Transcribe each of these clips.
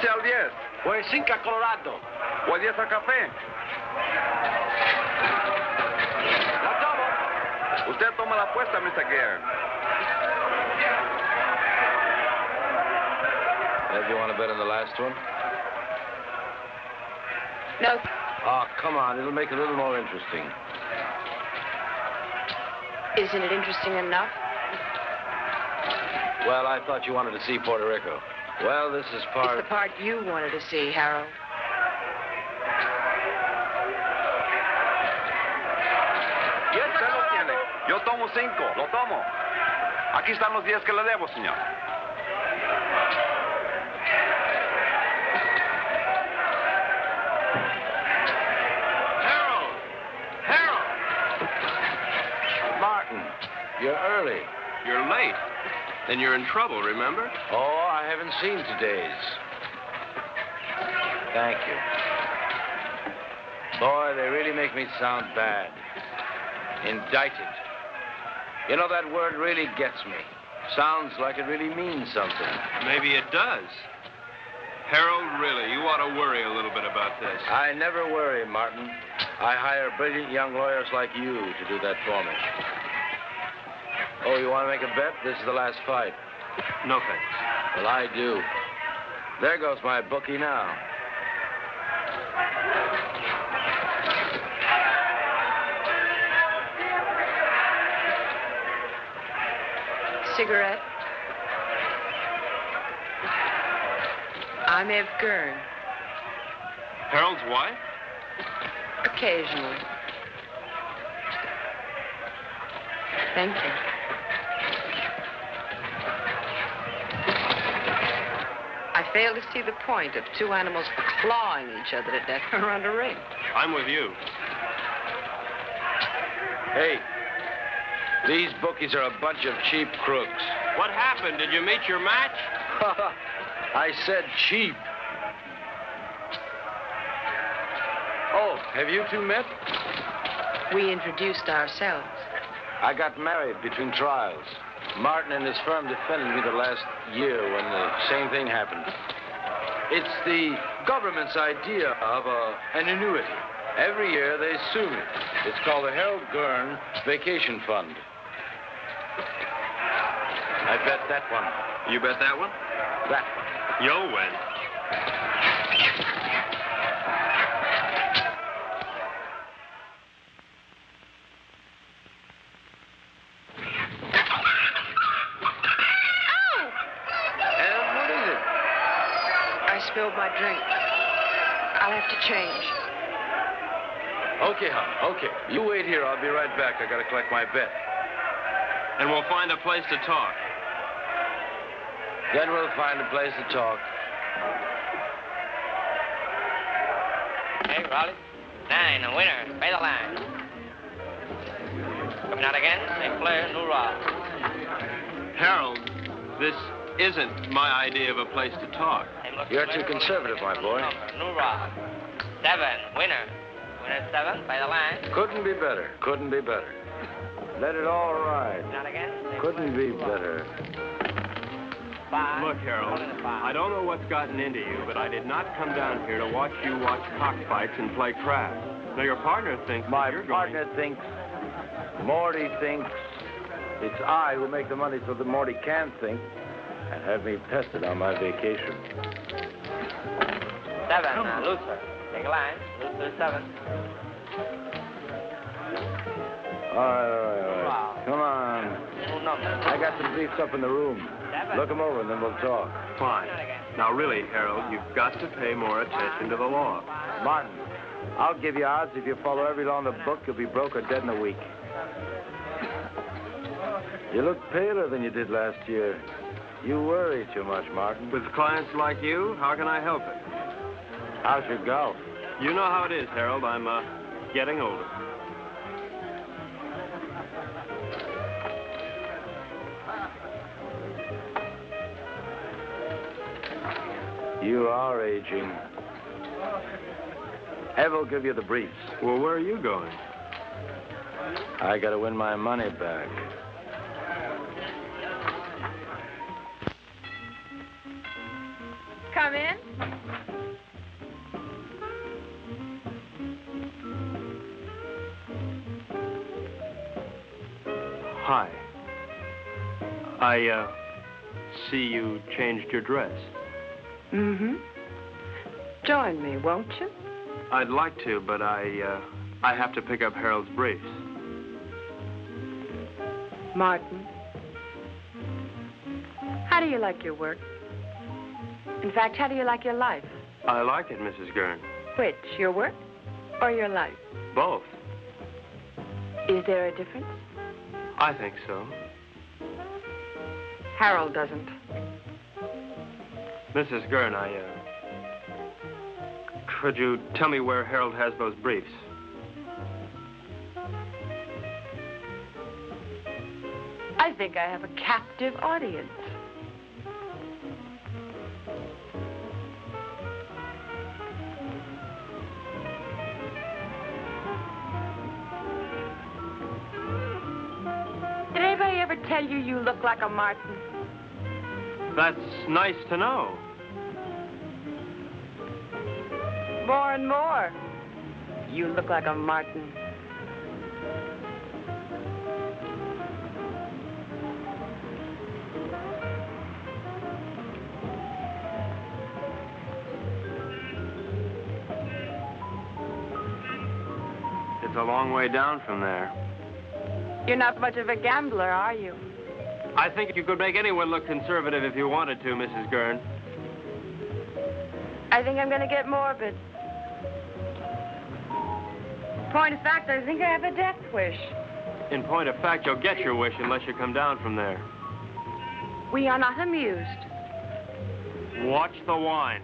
15 al 10. O el 5 a Colorado. O el 10 al café. Lo tomo. Usted toma la apuesta, Mr. Gare. Ed, you want to bet on the last one? No. Oh, come on. It'll make it a little more interesting. Isn't it interesting enough? Well, I thought you wanted to see Puerto Rico. Well, this is part... It's the part you wanted to see, Harold. Usted lo tiene. Yo tomo 5. Lo tomo. Aquí están los 10 que le debo, señor. You're early. You're late. Then you're in trouble, remember? Oh, I haven't seen today's. Thank you. Boy, they really make me sound bad. Indicted. You know, that word really gets me. Sounds like it really means something. Maybe it does. Harold, really, you ought to worry a little bit about this. I never worry, Martin. I hire brilliant young lawyers like you to do that for me. Oh, you want to make a bet? This is the last fight. No thanks. Well, I do. There goes my bookie now. Cigarette? I'm Ev Gurn. Harold's wife? Occasionally. Thank you. I fail to see the point of two animals clawing each other to death around a ring. I'm with you. Hey, these bookies are a bunch of cheap crooks. What happened? Did you meet your match? I said cheap. Oh, have you two met? We introduced ourselves. I got married between trials. Martin and his firm defended me the last year when the same thing happened. It's the government's idea of an annuity. Every year they sue me. It's called the Harold Gurn Vacation Fund. I bet that one. You bet that one? That one. You'll win. Spilled my drink. I'll have to change. Okay, hon. Okay. You wait here. I'll be right back. I gotta collect my bet. And we'll find a place to talk. Then we'll find a place to talk. Hey, Raleigh. 9, a winner. Pay the line. Coming out again. St. Clair, new rod. Harold, this isn't my idea of a place to talk. You're too conservative, my boy. New rod. 7, winner. Winner 7, by the line. Couldn't be better. Couldn't be better. Let it all ride. Not again. Couldn't be better. 5. Look, Harold, I don't know what's gotten into you, but I did not come down here to watch you watch cockfights and play craps. Now, your partner thinks My you're partner thinks, Morty thinks, it's I who make the money so that Morty can think and have me pested on my vacation. 7, Luther. Take a line. Luther 7. All right. Come on. New number. I got some briefs up in the room. 7. Look them over and then we'll talk. fine. Now, really, Harold, you've got to pay more attention to the law. Martin, I'll give you odds. If you follow every law in the book, you'll be broke or dead in a week. You look paler than you did last year. You worry too much, Martin. With clients like you, how can I help it? How's your golf? You know how it is, Harold. I'm, getting older. You are aging. Ev will give you the briefs. Well, where are you going? I gotta win my money back. Come in. Hi. I, see you changed your dress. Mm-hmm. Join me, won't you? I'd like to, but I have to pick up Harold's briefs. Martin, how do you like your work? In fact, how do you like your life? I like it, Mrs. Gurn. Which, your work or your life? Both. Is there a difference? I think so. Harold doesn't. Mrs. Gurn, could you tell me where Harold has those briefs? I think I have a captive audience. Did anybody ever tell you you look like a Martin? That's nice to know. More and more. You look like a Martin. It's a long way down from there. You're not much of a gambler, are you? I think you could make anyone look conservative if you wanted to, Mrs. Gurn. I think I'm going to get morbid. Point of fact, I think I have a death wish. In point of fact, you'll get your wish unless you come down from there. We are not amused. Watch the wine.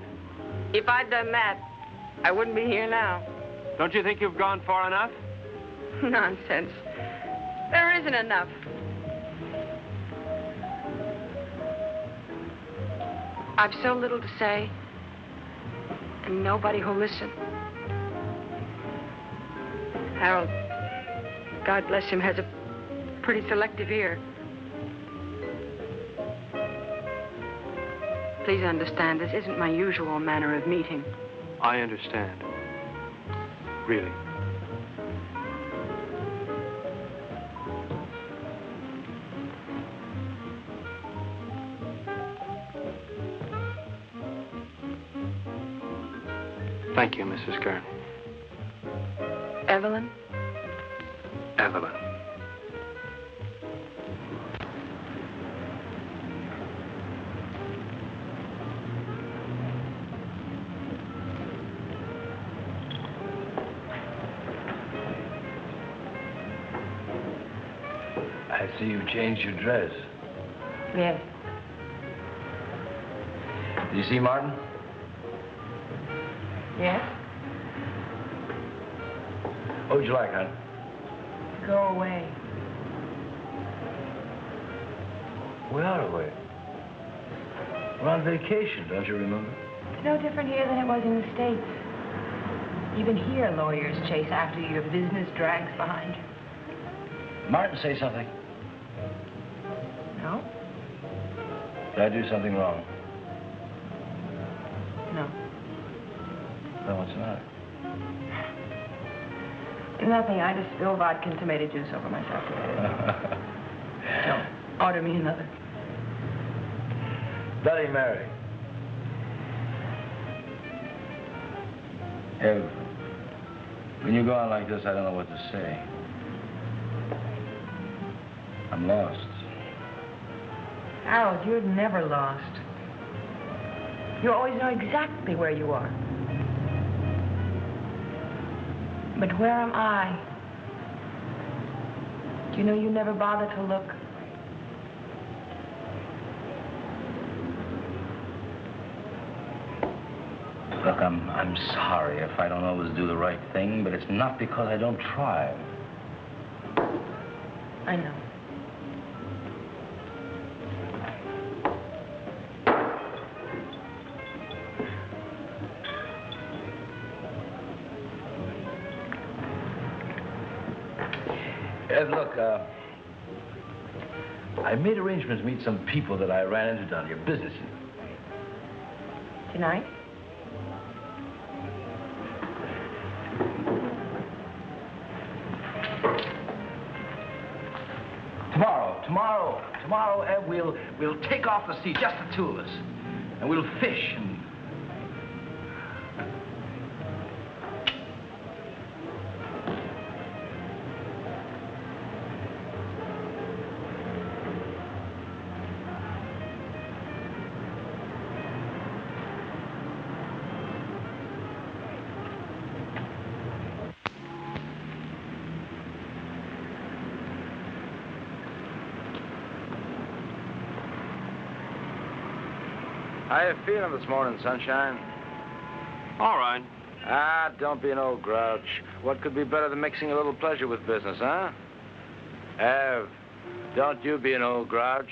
If I'd done that, I wouldn't be here now. Don't you think you've gone far enough? Nonsense. There isn't enough. I've so little to say, and nobody who'll listen. Harold, God bless him, has a pretty selective ear. Please understand, this isn't my usual manner of meeting. I understand. Really. Thank you, Mrs. Gurn. Evelyn? Evelyn. I see you changed your dress. Yes. Did you see Martin? Yes? What would you like, hon? Go away. We are away. We're on vacation, don't you remember? It's no different here than it was in the States. Even here, lawyers chase after you. Your business drags behind you. Martin, say something. No? Did I do something wrong? No. Then what's the matter? Nothing. I just spilled vodka and tomato juice over myself today. Don't order me another. Bloody Mary. Ev, when you go on like this, I don't know what to say. I'm lost. Harold, you're never lost. You always know exactly where you are. But where am I? Do you know you never bother to look? Look, I'm sorry if I don't always do the right thing, but it's not because I don't try. I know. Look, I made arrangements to meet some people that I ran into down your business. Tonight? Tomorrow. Tomorrow, Ev, we'll take off the sea, just the two of us. And we'll fish and... How you feeling this morning, sunshine? All right. Ah, don't be an old grouch. What could be better than mixing a little pleasure with business, huh? Ev, don't you be an old grouch.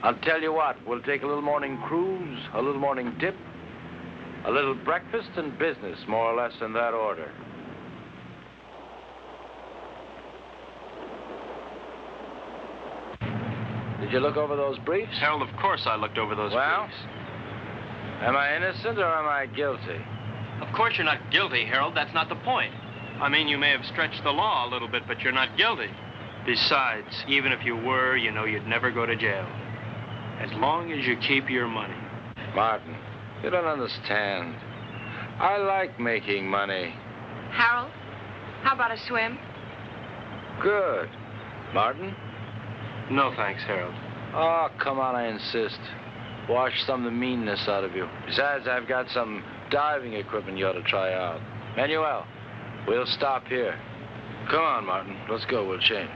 I'll tell you what, we'll take a little morning cruise, a little morning dip, a little breakfast and business, more or less in that order. Did you look over those briefs? Harold, of course I looked over those briefs. Am I innocent or am I guilty? Of course you're not guilty, Harold. That's not the point. I mean, you may have stretched the law a little bit, but you're not guilty. Besides, even if you were, you know you'd never go to jail. As long as you keep your money. Martin, you don't understand. I like making money. Harold, how about a swim? Good. Martin? No, thanks, Harold. Oh, come on, I insist. Wash some of the meanness out of you. Besides, I've got some diving equipment you ought to try out. Manuel, we'll stop here. Come on, Martin. Let's go. We'll change.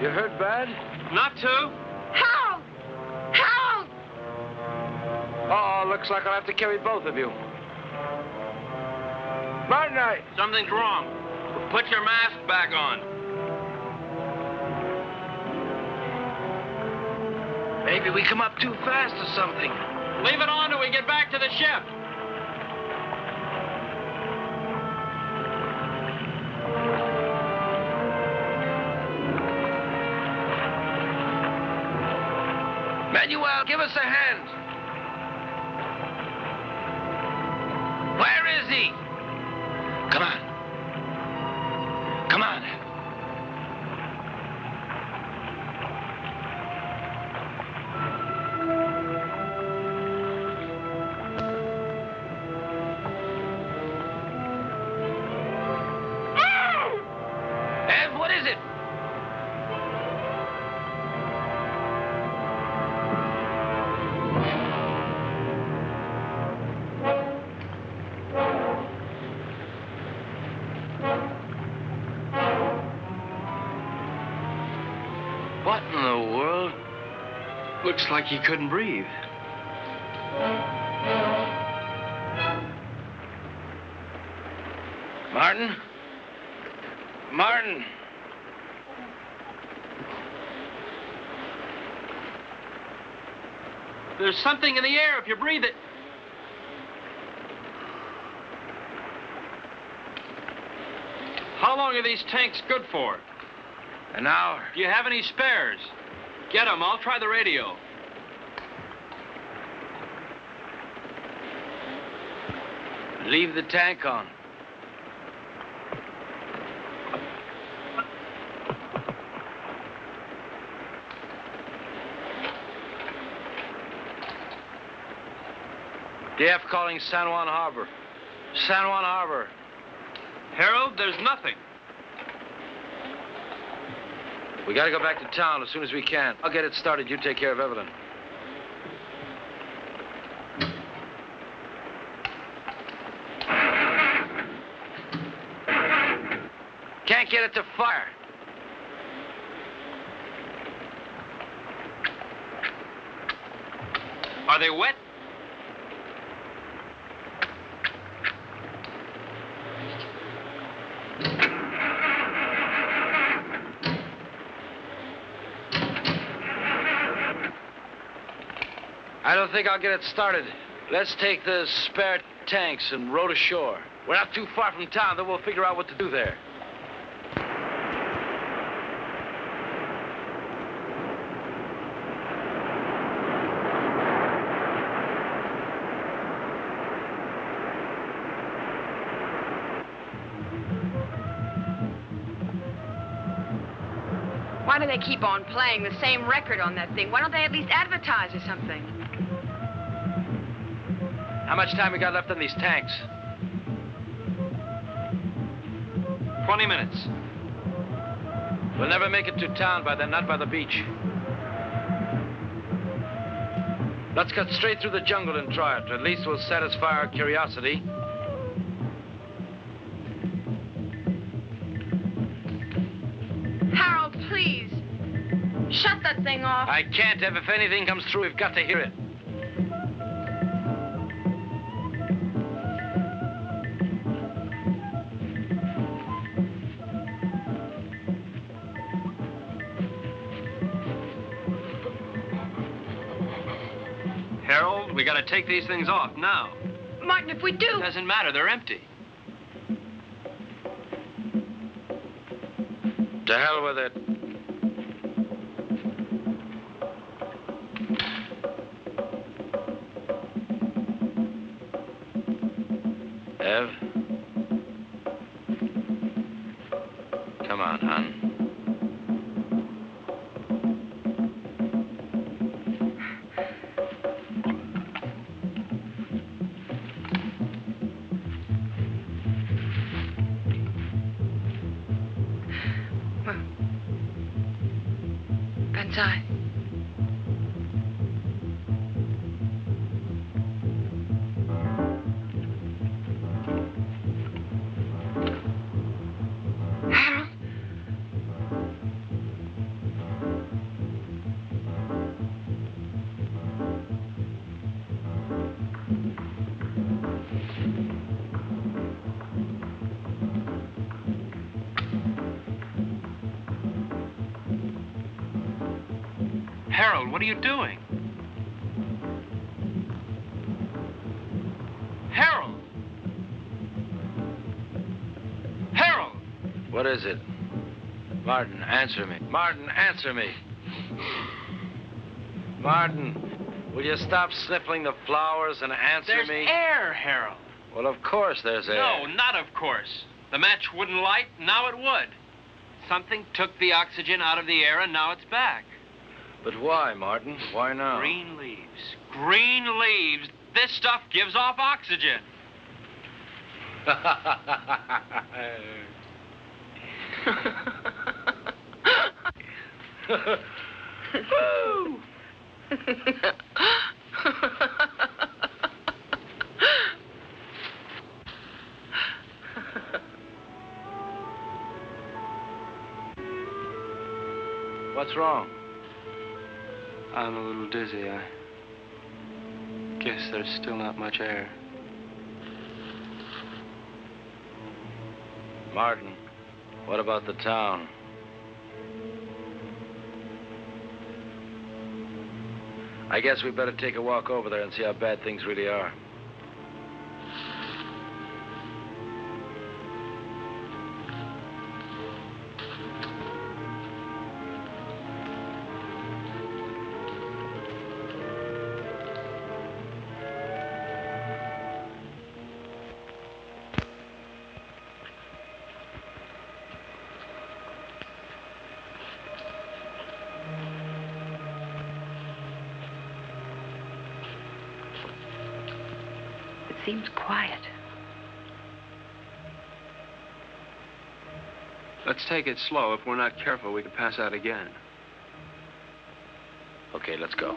You hurt bad? Not to. Harold! Harold! Oh, looks like I'll have to carry both of you. Martin, Something's wrong. Put your mask back on. Maybe we come up too fast or something. Leave it on till we get back to the ship. Manuel, give us a hand. Where is he? Come on. Come on. Ev, what is it? What in the world? Looks like he couldn't breathe. Martin? Martin! There's something in the air if you breathe it. How long are these tanks good for? An hour. Do you have any spares? Get them. I'll try the radio. Leave the tank on. DF calling San Juan Harbor. San Juan Harbor. Harold, there's nothing. We gotta go back to town as soon as we can. I'll get it started. You take care of Evelyn. Can't get it to fire. Are they wet? I don't think I'll get it started. Let's take the spare tanks and row to shore. We're not too far from town, then we'll figure out what to do there. Why do they keep on playing the same record on that thing? Why don't they at least advertise or something? How much time we got left on these tanks? 20 minutes. We'll never make it to town by then, not by the beach. Let's cut straight through the jungle and try it. At least we'll satisfy our curiosity. Harold, please. Shut that thing off. I can't, Ev. If anything comes through, we've got to hear it. Harold, we gotta take these things off now. Martin, if we do... It doesn't matter, they're empty. To hell with it. Ev? Come on, hon. Banzai. Harold? Harold, what are you doing? Harold! Harold! What is it? Martin, answer me. Martin, answer me. Martin, will you stop sniffling the flowers and answer There's me? air, Harold. Well, of course there's air. No, not of course. The match wouldn't light, now it would. Something took the oxygen out of the air, and now it's back. But why, Martin? Why now? Green leaves. Green leaves. This stuff gives off oxygen. Woo! What's wrong? I'm a little dizzy. I guess there's still not much air. Martin, what about the town? I guess we better take a walk over there and see how bad things really are. Seems quiet. Let's take it slow. If we're not careful, we could pass out again. Okay, let's go.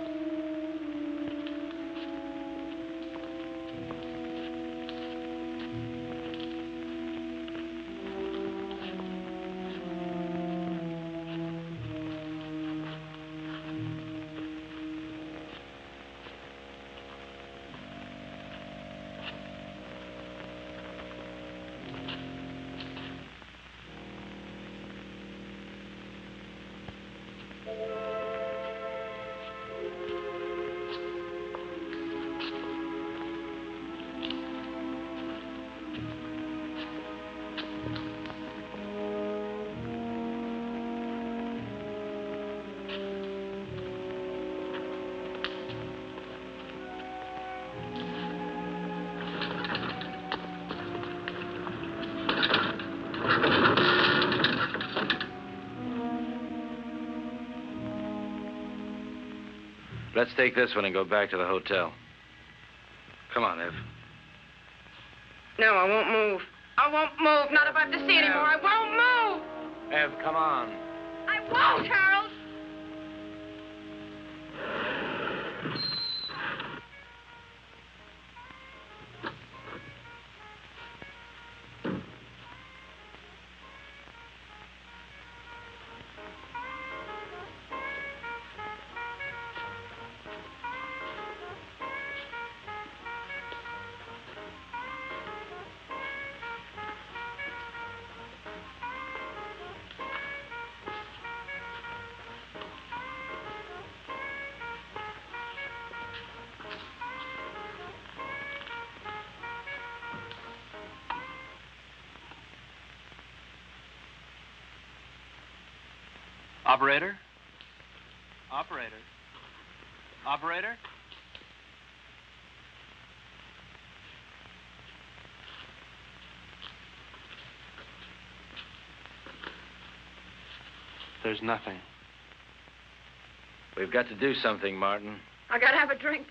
Let's take this one and go back to the hotel. Come on, Ev. No, I won't move. I won't move. Not if I have to see anymore. I won't move. Ev, come on. I won't, Harold. Operator? Operator? Operator? There's nothing. We've got to do something, Martin. I gotta have a drink.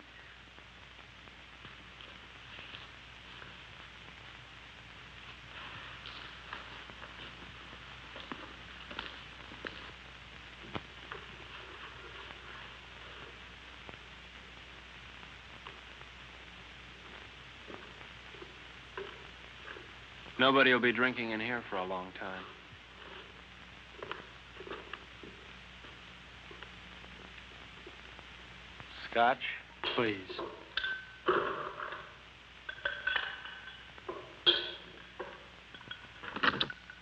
Nobody will be drinking in here for a long time. Scotch? Please.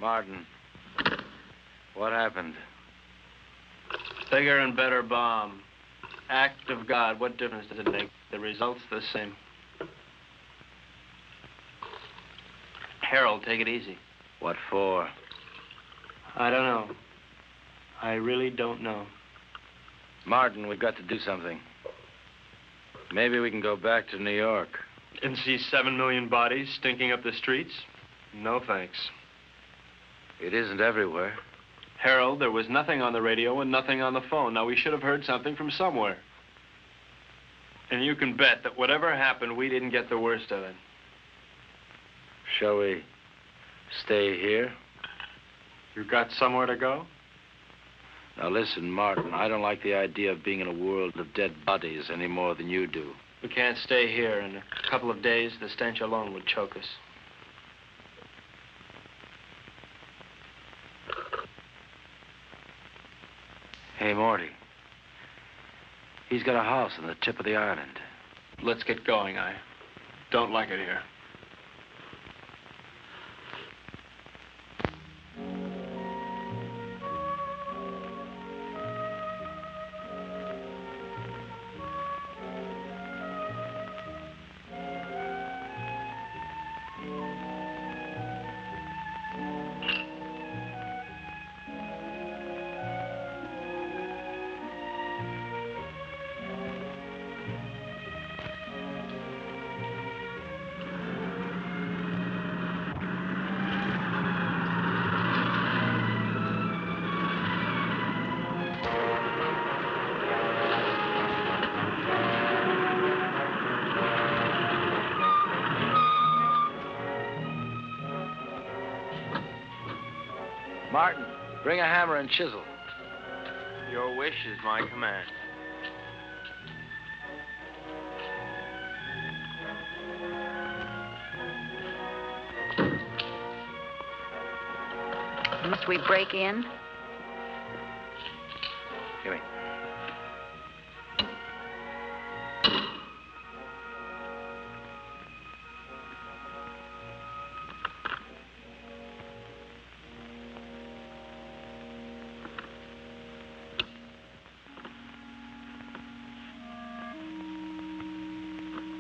Martin, what happened? Bigger and better bomb. Act of God. What difference does it make? The result's the same. Harold, take it easy. What for? I don't know. I really don't know. Martin, we've got to do something. Maybe we can go back to New York. And see 7 million bodies stinking up the streets? No, thanks. It isn't everywhere. Harold, there was nothing on the radio and nothing on the phone. Now, we should have heard something from somewhere. And you can bet that whatever happened, we didn't get the worst of it. Shall we stay here? You got somewhere to go? Now listen, Martin, I don't like the idea of being in a world of dead bodies any more than you do. We can't stay here. In a couple of days, the stench alone would choke us. Hey, Morty. He's got a house on the tip of the island. Let's get going. I don't like it here. Martin, bring a hammer and chisel. Your wish is my command. Must we break in? Give me.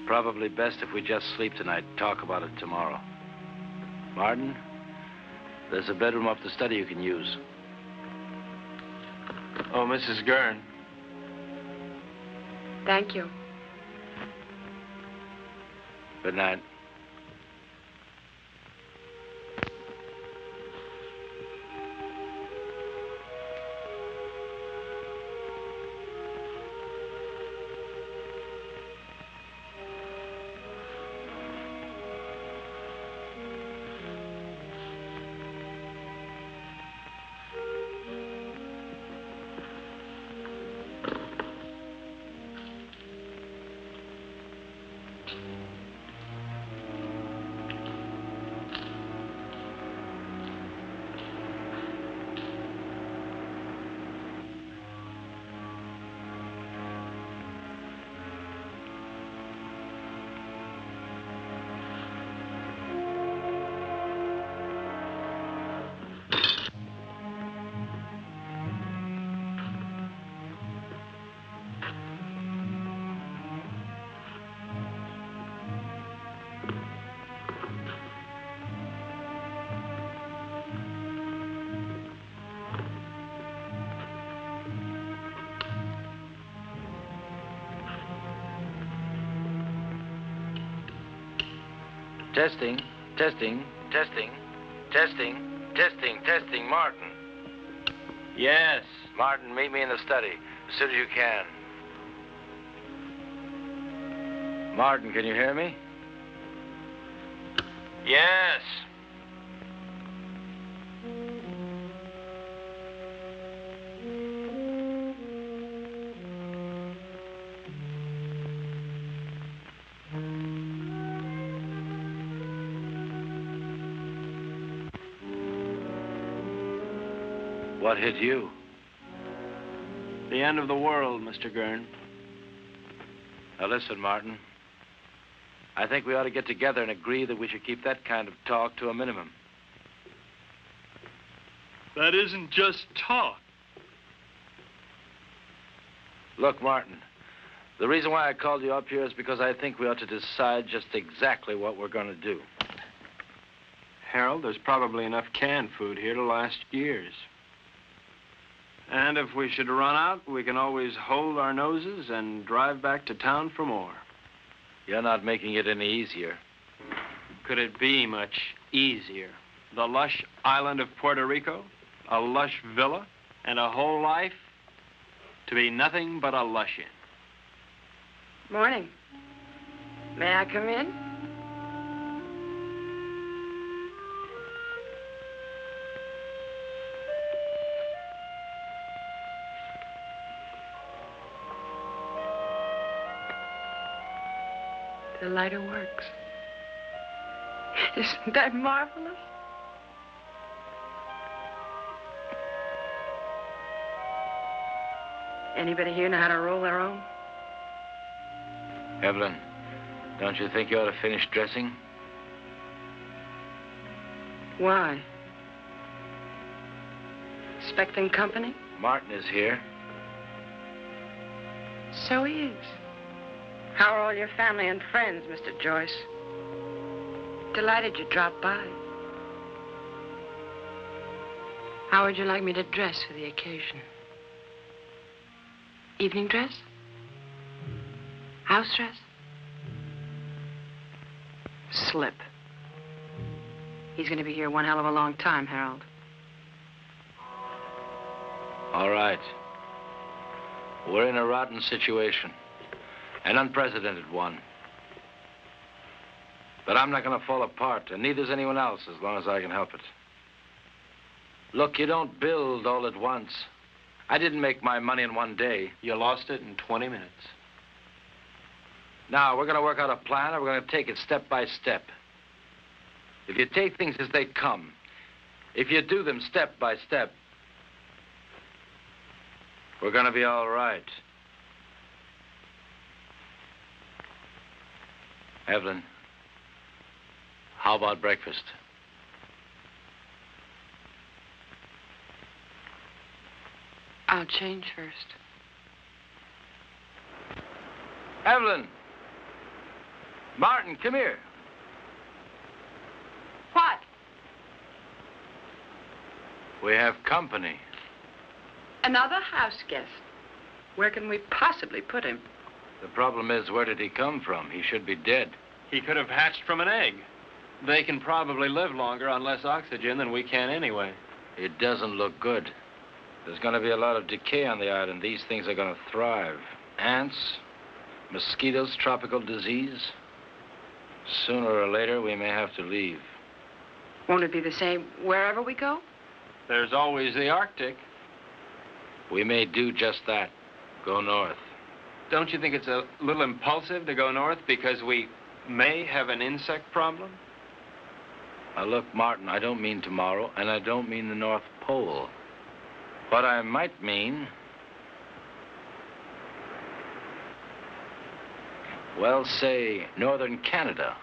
Probably best if we just sleep tonight, talk about it tomorrow. Martin, there's a bedroom up the study you can use. Oh, Mrs. Gurn. Thank you. Good night. Testing, testing, testing, testing, testing, testing. Martin. Yes. Martin, meet me in the study as soon as you can. Martin, can you hear me? Yes. What hit you? The end of the world, Mr. Gurn. Now listen, Martin. I think we ought to get together and agree that we should keep that kind of talk to a minimum. That isn't just talk. Look, Martin, the reason why I called you up here is because I think we ought to decide just exactly what we're going to do. Harold, there's probably enough canned food here to last years. And if we should run out, we can always hold our noses and drive back to town for more. You're not making it any easier. Could it be much easier? The lush island of Puerto Rico, a lush villa, and a whole life to be nothing but a lush in. Morning. May I come in? The lighter works. Isn't that marvelous? Anybody here know how to roll their own? Evelyn, don't you think you ought to finish dressing? Why? Expecting company? Martin is here. So he is. How are all your family and friends, Mr. Joyce? Delighted you dropped by. How would you like me to dress for the occasion? Evening dress? House dress? Slip. He's going to be here one hell of a long time, Harold. All right. We're in a rotten situation. An unprecedented one. But I'm not going to fall apart, and neither's anyone else as long as I can help it. Look, you don't build all at once. I didn't make my money in one day. You lost it in 20 minutes. Now, we're going to work out a plan, and we're going to take it step by step. If you take things as they come, if you do them step by step, we're going to be all right. Evelyn, how about breakfast? I'll change first. Evelyn! Martin, come here. What? We have company. Another house guest. Where can we possibly put him? The problem is, where did he come from? He should be dead. He could have hatched from an egg. They can probably live longer on less oxygen than we can anyway. It doesn't look good. There's going to be a lot of decay on the island. These things are going to thrive. Ants, mosquitoes, tropical disease. Sooner or later, we may have to leave. Won't it be the same wherever we go? There's always the Arctic. We may do just that. Go north. Don't you think it's a little impulsive to go north because we may have an insect problem? Now, look, Martin, I don't mean tomorrow, and I don't mean the North Pole. What I might mean, well, say, northern Canada.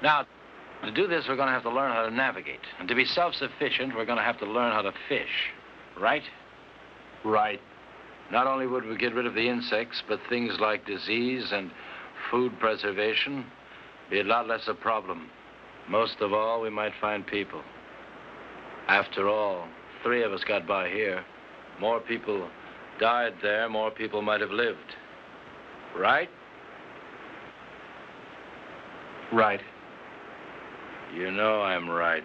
Now, to do this, we're going to have to learn how to navigate. And to be self-sufficient, we're going to have to learn how to fish. Right? Right. Not only would we get rid of the insects, but things like disease and food preservation be a lot less a problem. Most of all, we might find people. After all, 3 of us got by here. More people died there, more people might have lived. Right? Right. You know I'm right.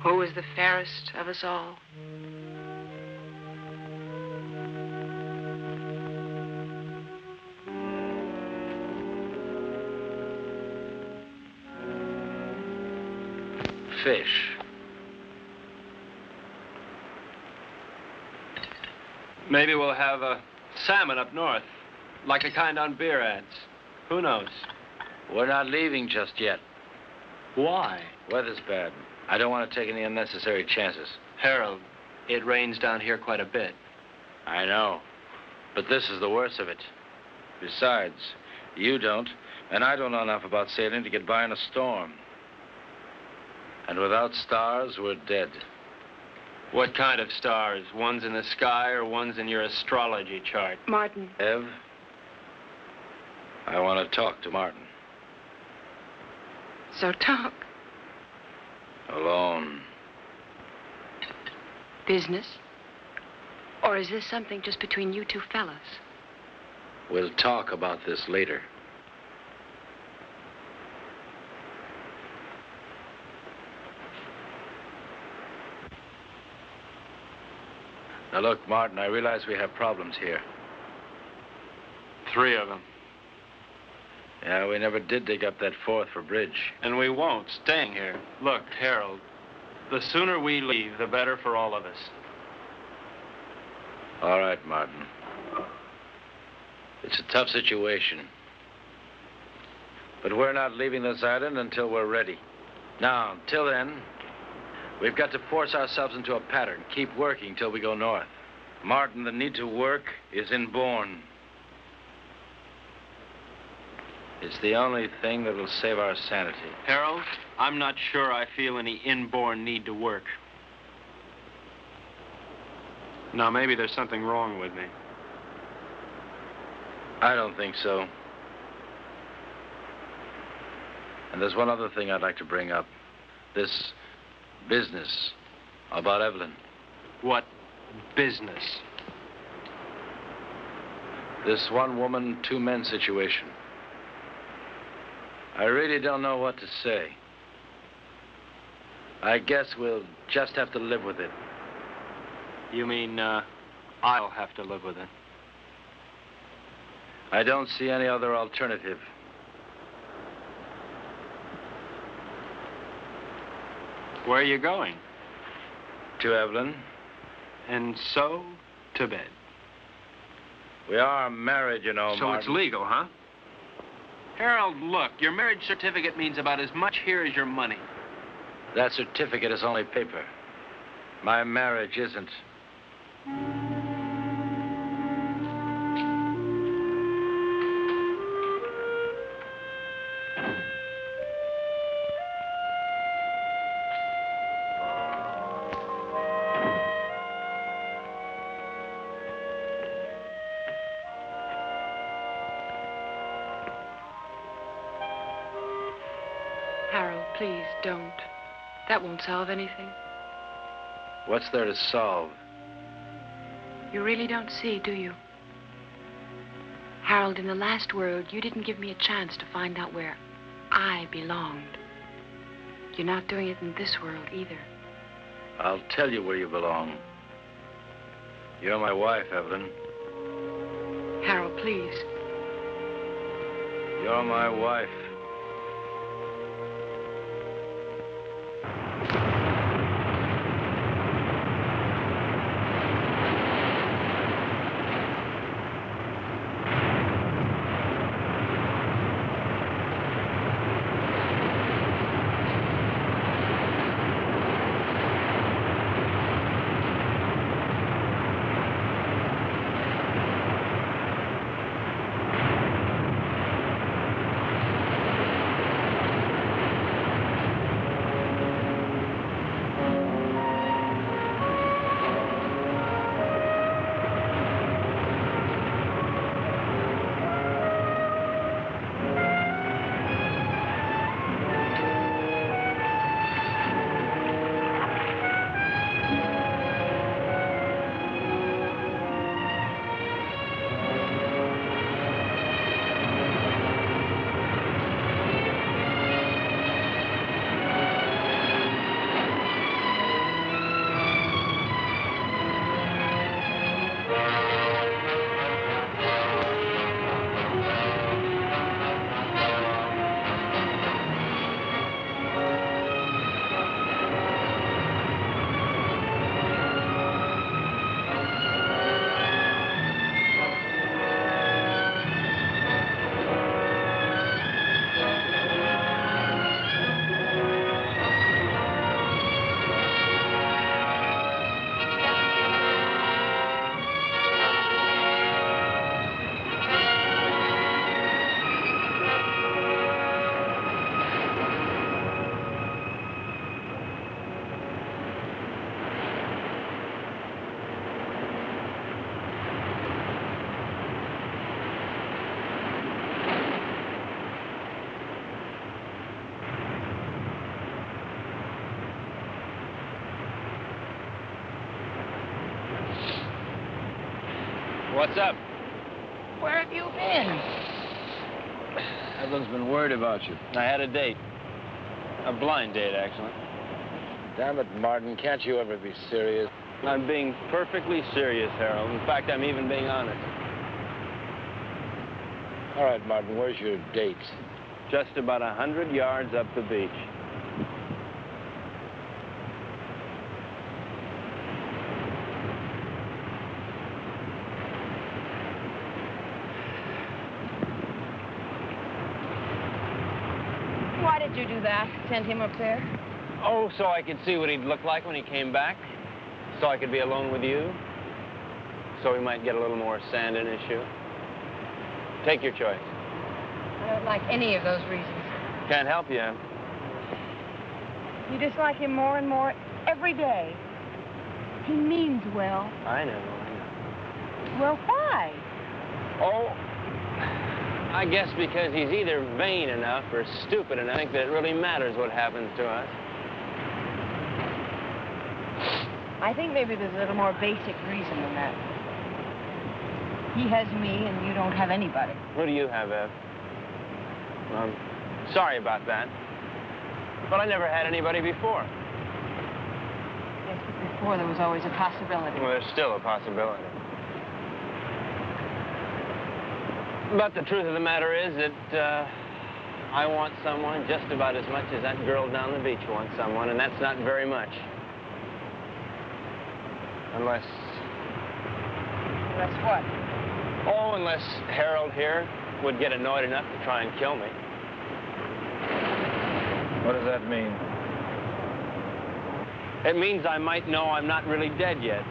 Who was the fairest of us all? Fish. Maybe we'll have a salmon up north, like the kind on beer ads. Who knows? We're not leaving just yet. Why? Weather's bad. I don't want to take any unnecessary chances. Harold, it rains down here quite a bit. I know. But this is the worst of it. Besides, you don't, and I don't know enough about sailing to get by in a storm. And without stars, we're dead. What kind of stars? Ones in the sky or ones in your astrology chart? Martin. Ev, I want to talk to Martin. So talk. Alone. Business? Or is this something just between you two fellas? We'll talk about this later. Now, look, Martin, I realize we have problems here. 3 of them. Yeah, we never did dig up that 4th for bridge. And we won't, staying here. Look, Harold, the sooner we leave, the better for all of us. All right, Martin. It's a tough situation. But we're not leaving this island until we're ready. Now, until then, we've got to force ourselves into a pattern, keep working till we go north. Martin, the need to work is inborn. It's the only thing that will save our sanity. Harold, I'm not sure I feel any inborn need to work. Now, maybe there's something wrong with me. I don't think so. And there's one other thing I'd like to bring up. This business about Evelyn. What business? This 1 woman, 2 men situation. I really don't know what to say. I guess we'll just have to live with it. You mean, I'll have to live with it? I don't see any other alternative. Where are you going? To Evelyn. And so, to bed. We are married, you know, So Martin. it's legal, huh? Harold, look, your marriage certificate means about as much here as your money. That certificate is only paper. My marriage isn't. Harold, please, don't. That won't solve anything. What's there to solve? You really don't see, do you? Harold, in the last world, you didn't give me a chance to find out where I belonged. You're not doing it in this world either. I'll tell you where you belong. You're my wife, Evelyn. Harold, please. You're my wife. What's up? Where have you been? Evelyn's been worried about you. I had a date. A blind date, actually. Damn it, Martin, can't you ever be serious? I'm being perfectly serious, Harold. In fact, I'm even being honest. All right, Martin, where's your date? Just about 100 yards up the beach. Why did you do that? Send him up there? Oh, so I could see what he'd look like when he came back. So I could be alone with you. So he might get a little more sand in his shoe. Take your choice. I don't like any of those reasons. Can't help you. You dislike him more and more every day. He means well. I know. Well, why? Oh, I guess because he's either vain enough or stupid enough to think that it really matters what happens to us. I think maybe there's a little more basic reason than that. He has me, and you don't have anybody. Who do you have, Ev? I'm sorry about that. But I never had anybody before. Yes, but before there was always a possibility. Well, there's still a possibility. But the truth of the matter is that I want someone just about as much as that girl down the beach wants someone, and that's not very much. Unless... Unless what? Oh, unless Harold here would get annoyed enough to try and kill me. What does that mean? It means I might know I'm not really dead yet.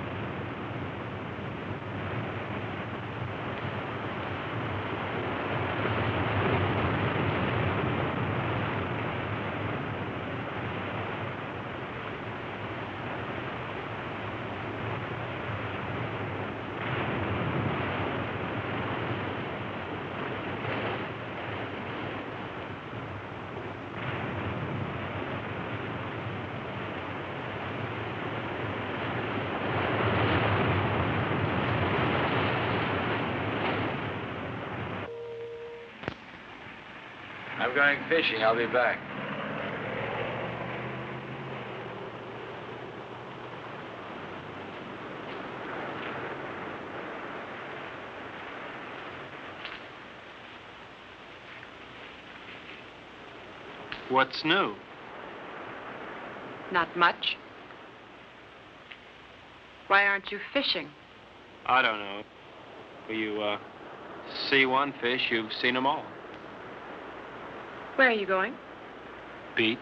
I'm going fishing. I'll be back. What's new? Not much. Why aren't you fishing? I don't know. You see one fish, you've seen them all. Where are you going? Beach.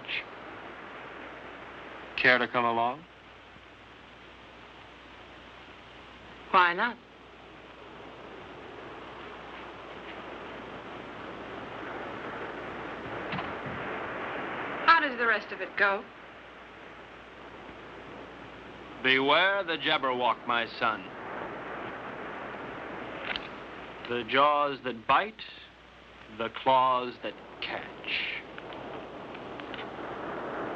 Care to come along? Why not? How does the rest of it go? Beware the Jabberwock, my son. The jaws that bite, the claws that catch.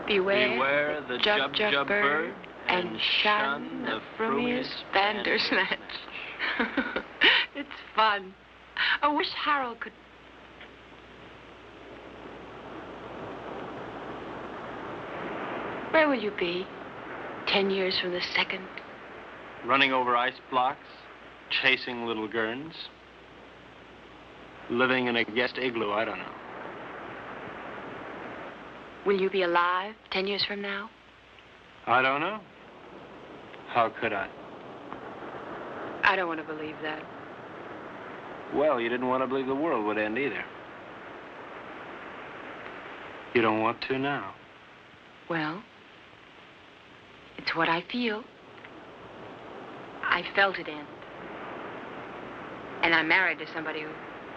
Beware the jub bird and shun the frumious Bandersnatch. It's fun. I wish Harold could... Where will you be 10 years from the second? Running over ice blocks, chasing little gurns, living in a guest igloo, I don't know. Will you be alive 10 years from now? I don't know. How could I? I don't want to believe that. Well, you didn't want to believe the world would end either. You don't want to now. Well, it's what I feel. I felt it end. And I'm married to somebody who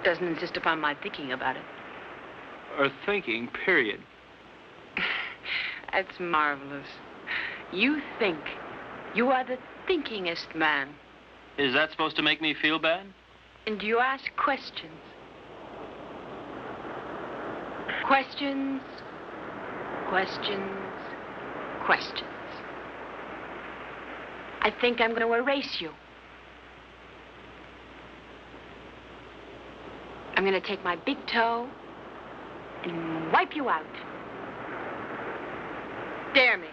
doesn't insist upon my thinking about it. Or thinking, period. That's marvelous. You think. You are the thinkingest man. Is that supposed to make me feel bad? And you ask questions. Questions, questions, questions. I think I'm going to erase you. I'm going to take my big toe and wipe you out. Dare me.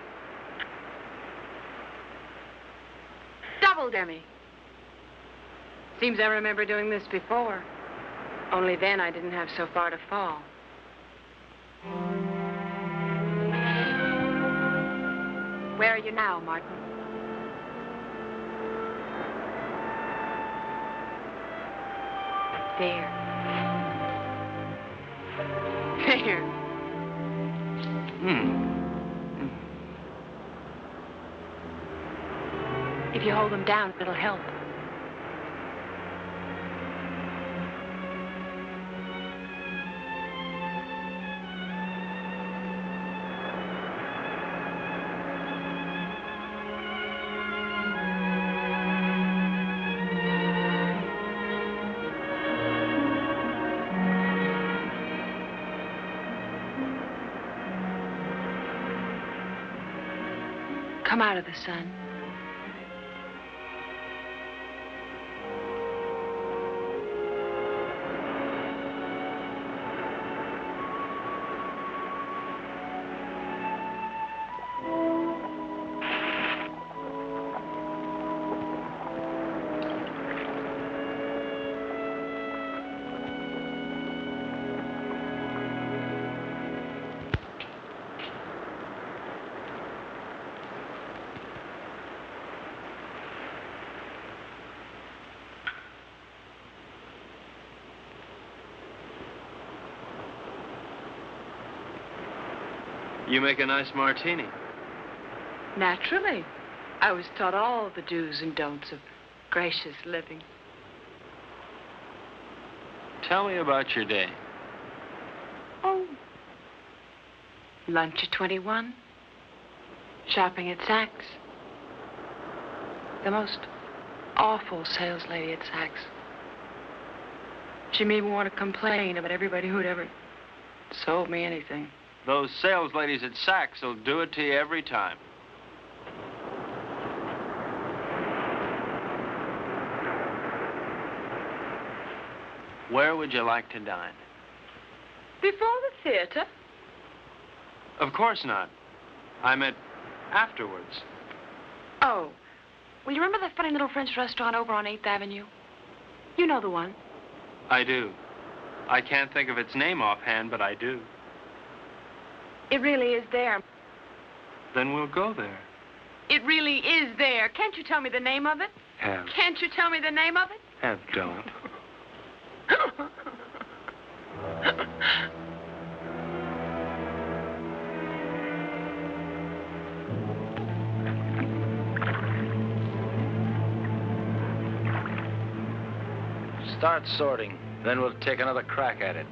Double dare me. Seems I remember doing this before. Only then I didn't have so far to fall. Where are you now, Martin? There. There. If you hold them down, it'll help. Come out of the sun. You make a nice martini. Naturally. I was taught all the do's and don'ts of gracious living. Tell me about your day. Oh. Lunch at 21. Shopping at Saks. The most awful sales lady at Saks. She made me want to complain about everybody who'd ever sold me anything. Those sales ladies at Saks will do it to you every time. Where would you like to dine? Before the theater? Of course not. I meant afterwards. Oh. Well, you remember that funny little French restaurant over on 8th Avenue? You know the one. I do. I can't think of its name offhand, but I do. It really is there. Then we'll go there. It really is there. Can't you tell me the name of it? Have. Can't you tell me the name of it? Have don't. Start sorting, then we'll take another crack at it.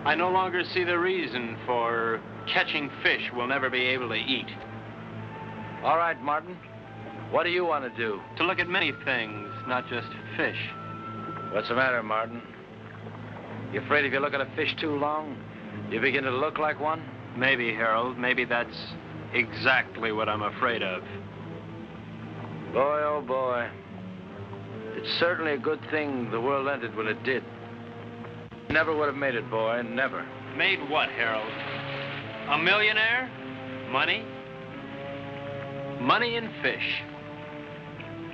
I no longer see the reason for catching fish we'll never be able to eat. All right, Martin. What do you want to do? To look at many things, not just fish. What's the matter, Martin? You afraid if you look at a fish too long, you begin to look like one? Maybe, Harold. Maybe that's exactly what I'm afraid of. Boy, oh boy. It's certainly a good thing the world ended when it did. Never would have made it, boy. Never. Made what, Harold? A millionaire? Money? Money and fish.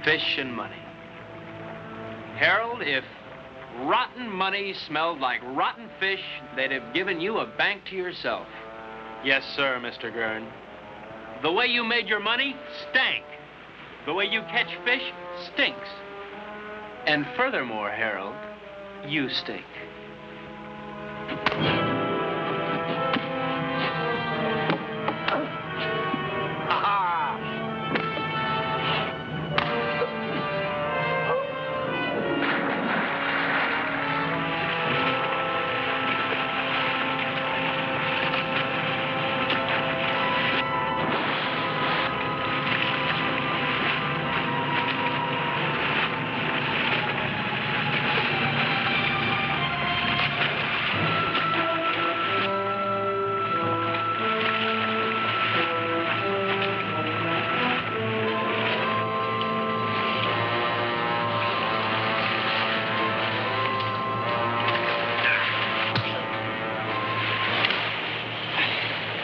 Fish and money. Harold, if rotten money smelled like rotten fish, they'd have given you a bank to yourself. Yes, sir, Mr. Gurn. The way you made your money stank. The way you catch fish stinks. And furthermore, Harold, you stink.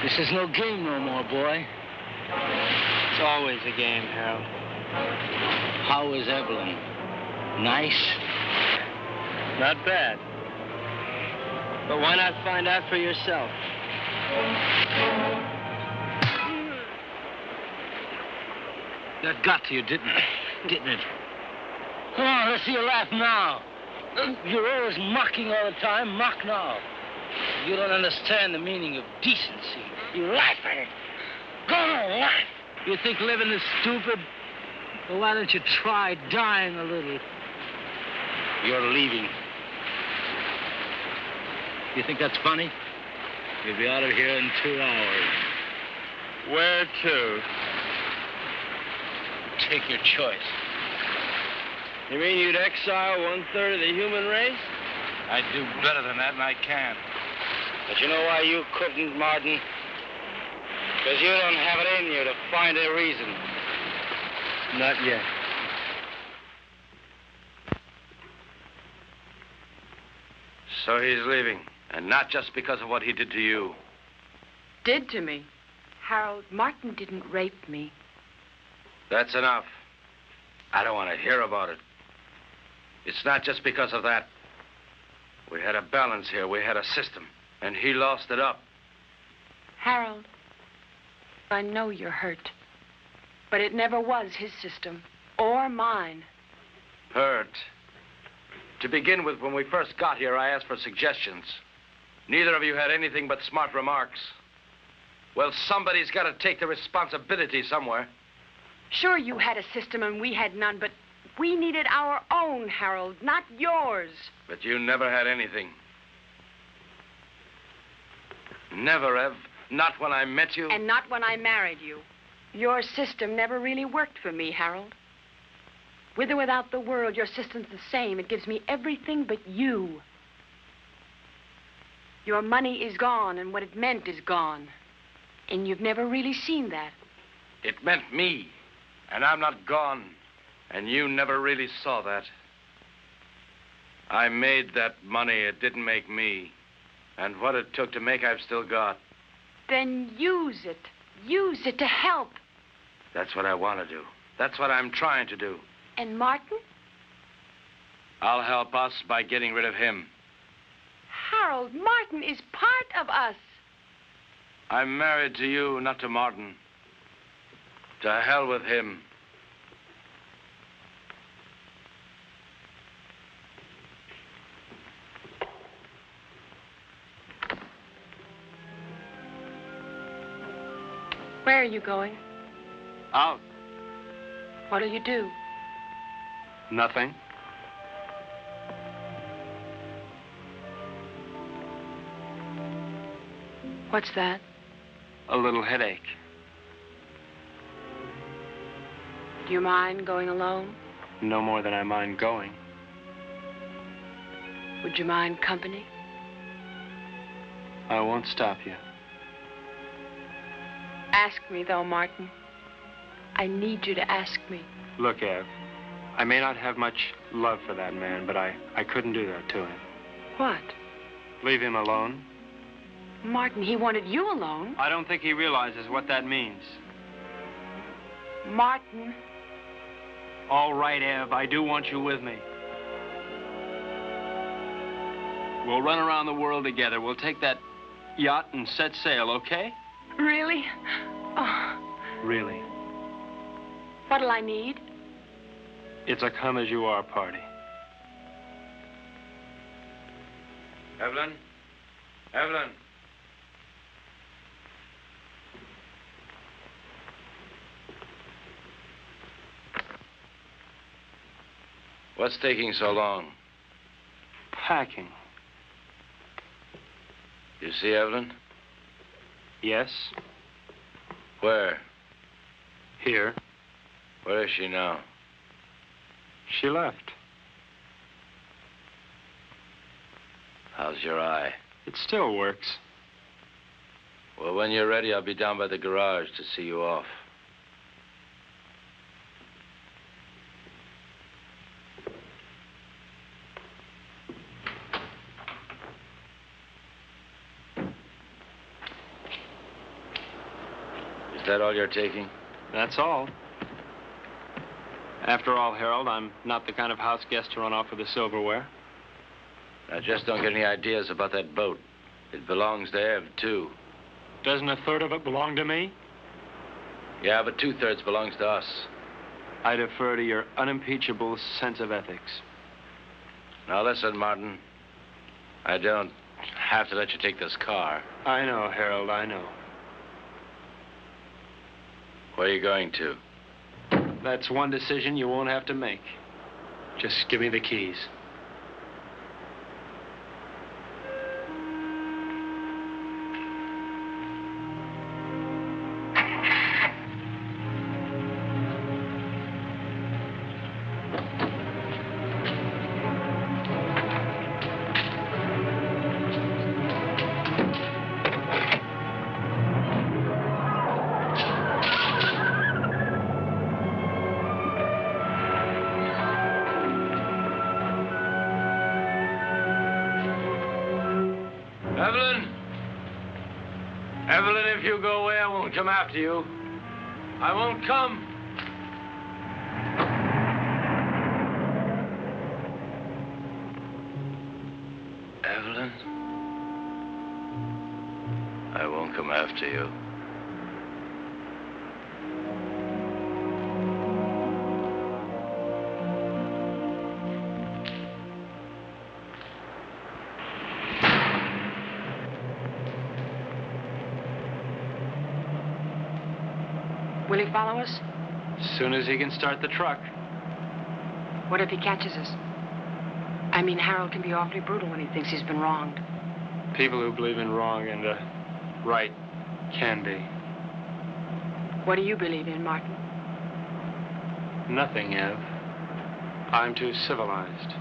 This is no game no more, boy. It's always a game, Harold. How is Evelyn? Nice? Not bad. But why not find out for yourself? That got to you, didn't it? Come on, let's see you laugh now. You're always mocking all the time. Mock now. You don't understand the meaning of decency. You laugh at it. Go on, laugh. You think living is stupid? Well, why don't you try dying a little? You're leaving. You think that's funny? You'll be out of here in 2 hours. Where to? Take your choice. You mean you'd exile 1/3 of the human race? I'd do better than that, and I can. But you know why you couldn't, Martin? Because you don't have it in you to find a reason. Not yet. So he's leaving, and not just because of what he did to you. Did to me? Harold, Martin didn't rape me. That's enough. I don't want to hear about it. It's not just because of that. We had a balance here. We had a system, and he lost it up. Harold, I know you're hurt, but it never was his system or mine. Hurt. To begin with, when we first got here, I asked for suggestions. Neither of you had anything but smart remarks. Well, somebody's got to take the responsibility somewhere. Sure, you had a system and we had none, but we needed our own, Harold, not yours. But you never had anything. Never, Ev. Not when I met you. And not when I married you. Your system never really worked for me, Harold. With or without the world, your system's the same. It gives me everything but you. Your money is gone, and what it meant is gone. And you've never really seen that. It meant me. And I'm not gone. And you never really saw that. I made that money. It didn't make me. And what it took to make, I've still got. Then use it. Use it to help. That's what I want to do. That's what I'm trying to do. And Martin? I'll help us by getting rid of him. Harold, Martin is part of us. I'm married to you, not to Martin. To hell with him. Where are you going? Out. What'll you do? Nothing. What's that? A little headache. Do you mind going alone? No more than I mind going. Would you mind company? I won't stop you. Ask me, though, Martin. I need you to ask me. Look, Ev, I may not have much love for that man, but I couldn't do that to him. What? Leave him alone? Martin, he wanted you alone. I don't think he realizes what that means. Martin. All right, Ev, I do want you with me. We'll run around the world together. We'll take that yacht and set sail, okay? Really? Oh. Really. What'll I need? It's a come-as-you-are party. Evelyn? Evelyn? What's taking so long? Packing. You see Evelyn? Yes. Where? Here. Where is she now? She left. How's your eye? It still works. Well, when you're ready, I'll be down by the garage to see you off. Is that all you're taking? That's all. After all, Harold, I'm not the kind of house guest to run off with the silverware. Now, just don't get any ideas about that boat. It belongs to Ev, too. Doesn't a third of it belong to me? Yeah, but 2/3 belongs to us. I defer to your unimpeachable sense of ethics. Now, listen, Martin. I don't have to let you take this car. I know, Harold, I know. Where are you going to? That's one decision you won't have to make. Just give me the keys. Evelyn! Evelyn, if you go away, I won't come after you. I won't come. Evelyn? I won't come after you. Will he follow us? As soon as he can start the truck. What if he catches us? I mean, Harold can be awfully brutal when he thinks he's been wronged. People who believe in wrong and right can be. What do you believe in, Martin? Nothing, Ev. I'm too civilized.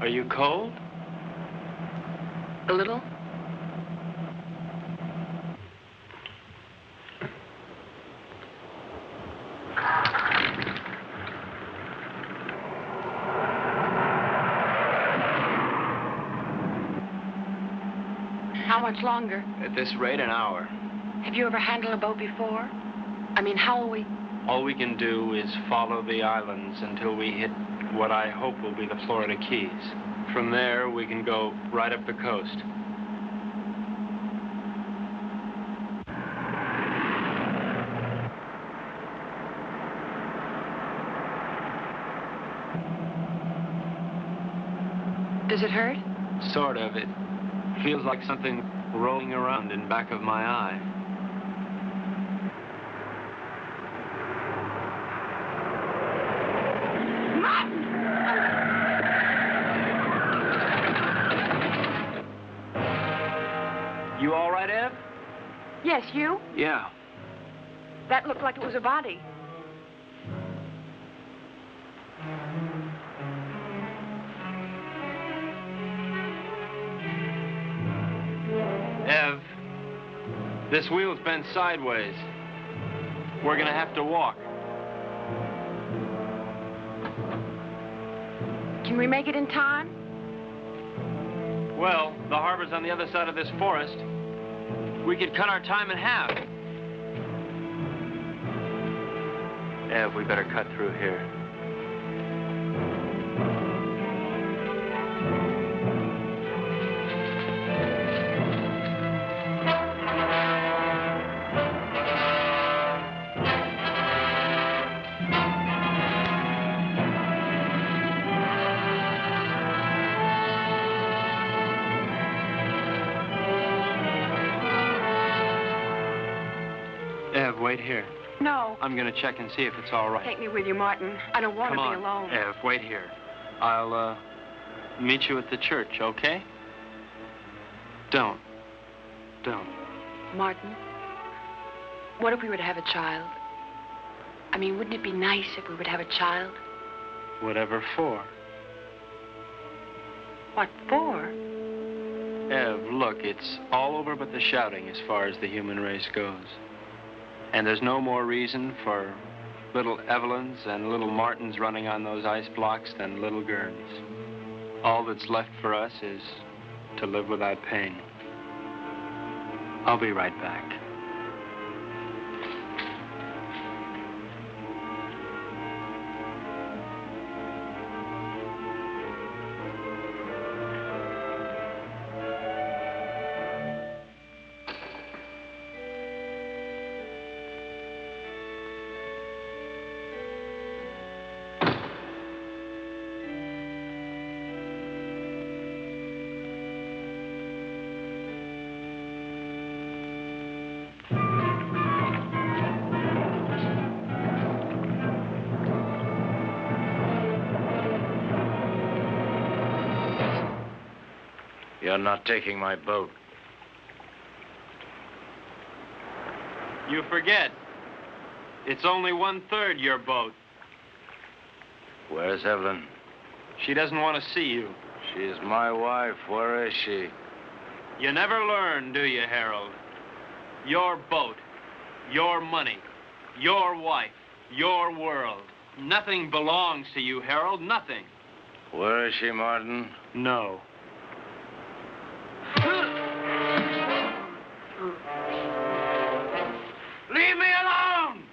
Are you cold? A little? How much longer? At this rate, an hour. Have you ever handled a boat before? I mean, how will we? All we can do is follow the islands until we hit what I hope will be the Florida Keys. From there, we can go right up the coast. Does it hurt? Sort of. It feels like something rolling around in back of my eye. You all right, Ev? Yes, you? Yeah. That looked like it was a body. Ev, this wheel's bent sideways. We're gonna have to walk. Can we make it in time? Well, the harbor's on the other side of this forest. We could cut our time in half. Ev, we better cut through here. Ev, wait here. No. I'm gonna check and see if it's all right. Take me with you, Martin. I don't want to be alone. Ev, wait here. I'll, meet you at the church, okay? Don't. Martin, what if we were to have a child? I mean, wouldn't it be nice if we would have a child? Whatever for. What for? Ev, look, it's all over but the shouting as far as the human race goes. And there's no more reason for little Evelyns and little Martins running on those ice blocks than little Gerns. All that's left for us is to live without pain. I'll be right back. You're not taking my boat. You forget. It's only 1/3 your boat. Where's Evelyn? She doesn't want to see you. She's my wife. Where is she? You never learn, do you, Harold? Your boat, your money, your wife, your world. Nothing belongs to you, Harold, nothing. Where is she, Martin? No. Leave me alone!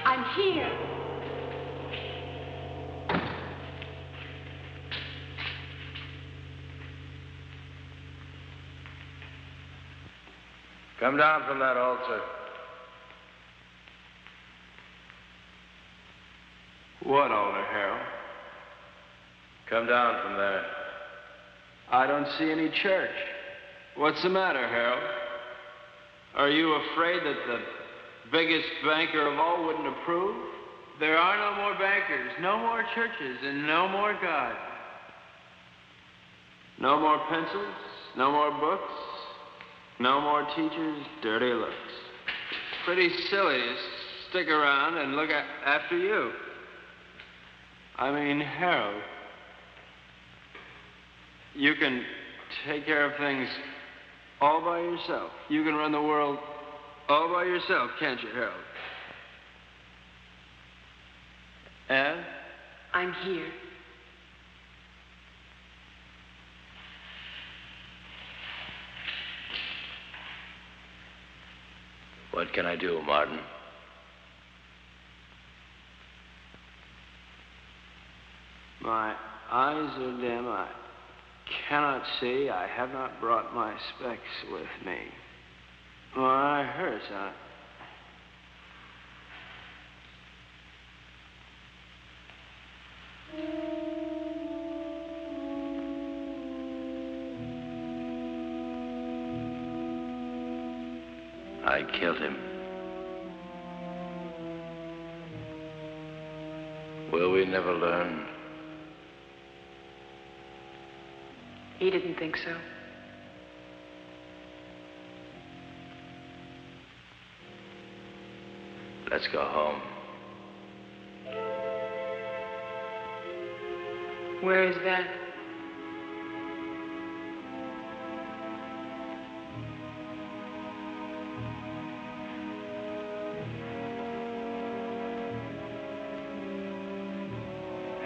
I'm here. Come down from that altar. What altar, Harold? Come down from there. I don't see any church. What's the matter, Harold? Are you afraid that the biggest banker of all wouldn't approve? There are no more bankers, no more churches, and no more God. No more pencils, no more books, no more teachers, dirty looks. Pretty silly to stick around and look after you. I mean, Harold, you can take care of things all by yourself. You can run the world all by yourself, can't you, Harold? And? I'm here. What can I do, Martin? My eyes are dim. I cannot see. I have not brought my specs with me. My eye hurts. I killed him. Will we never learn? He didn't think so. Let's go home. Where is that?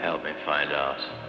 Help me find out.